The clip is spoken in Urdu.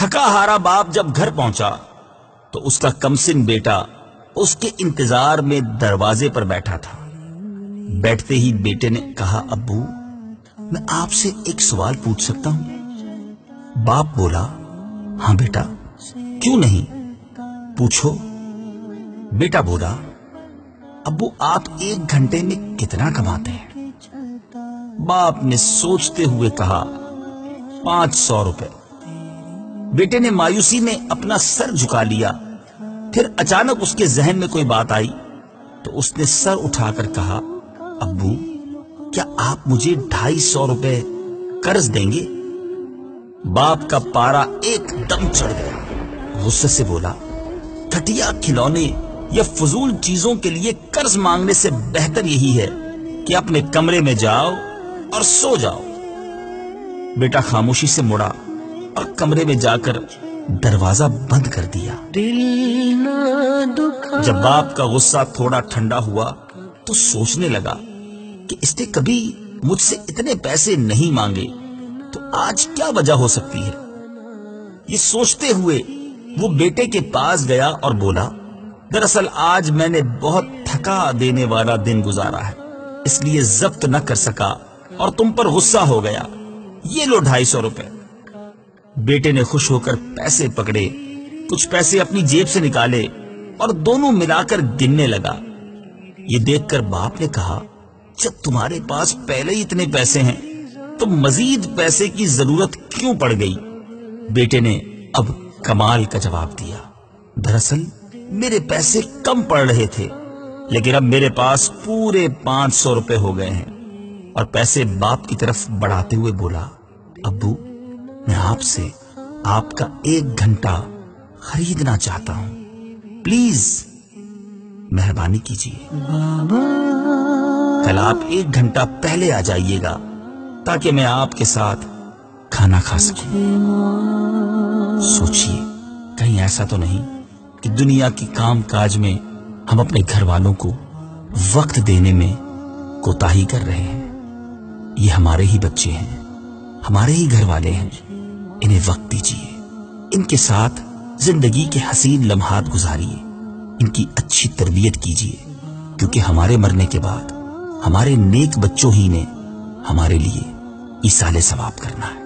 تھکا ہارا باپ جب گھر پہنچا تو اس کا کمسن بیٹا اس کے انتظار میں دروازے پر بیٹھا تھا۔ بیٹھتے ہی بیٹے نے کہا، ابو میں آپ سے ایک سوال پوچھ سکتا ہوں؟ باپ بولا، ہاں بیٹا، کیوں نہیں، پوچھو۔ بیٹا بولا، ابو آپ 1 گھنٹے میں کتنا کماتے ہیں؟ باپ نے سوچتے ہوئے کہا، 500 روپے۔ بیٹے نے مایوسی میں اپنا سر جھکا لیا، پھر اچانک اس کے ذہن میں کوئی بات آئی تو اس نے سر اٹھا کر کہا، ابو کیا آپ مجھے 250 روپے قرض دیں گے؟ باپ کا پارا ایک دم چڑھ گیا، غصے سے بولا، گھٹیا کھلونے یا فضول چیزوں کے لیے قرض مانگنے سے بہتر یہی ہے کہ اپنے کمرے میں جاؤ اور سو جاؤ۔ بیٹا خاموشی سے مڑا اور کمرے میں جا کر دروازہ بند کر دیا۔ جب باپ کا غصہ تھوڑا ٹھنڈا ہوا تو سوچنے لگا کہ اس نے کبھی مجھ سے اتنے پیسے نہیں مانگے، تو آج کیا وجہ ہو سکتی ہے؟ یہ سوچتے ہوئے وہ بیٹے کے پاس گیا اور بولا، دراصل آج میں نے بہت تھکا دینے والا دن گزارا ہے، اس لیے ضبط نہ کر سکا اور تم پر غصہ ہو گیا، یہ لو 250 روپے۔ بیٹے نے خوش ہو کر پیسے پکڑے، کچھ پیسے اپنی جیب سے نکالے اور دونوں ملا کر گننے لگا۔ یہ دیکھ کر باپ نے کہا، جب تمہارے پاس پہلے ہی اتنے پیسے ہیں تو مزید پیسے کی ضرورت کیوں پڑ گئی؟ بیٹے نے اب کمال کا جواب دیا، دراصل میرے پیسے کم پڑ رہے تھے، لیکن اب میرے پاس پورے 500 روپے ہو گئے ہیں۔ اور پیسے باپ کی طرف بڑھاتے ہوئے بولا، ابو میں آپ سے آپ کا 1 گھنٹہ خریدنا چاہتا ہوں، پلیز مہربانی کیجیے۔ کل آپ 1 گھنٹہ پہلے آ جائیے گا تاکہ میں آپ کے ساتھ کھانا کھا سکوں۔ سوچیے کہیں ایسا تو نہیں کہ دنیا کی کام کاج میں ہم اپنے گھر والوں کو وقت دینے میں کوتاہی کر رہے ہیں۔ یہ ہمارے ہی بچے ہیں، ہمارے ہی گھر والے ہیں، انہیں وقت دیجیے، ان کے ساتھ زندگی کے حسین لمحات گزاریے، ان کی اچھی تربیت کیجیے، کیونکہ ہمارے مرنے کے بعد ہمارے نیک بچوں ہی نے ہمارے لیے ایصال ثواب کرنا ہے۔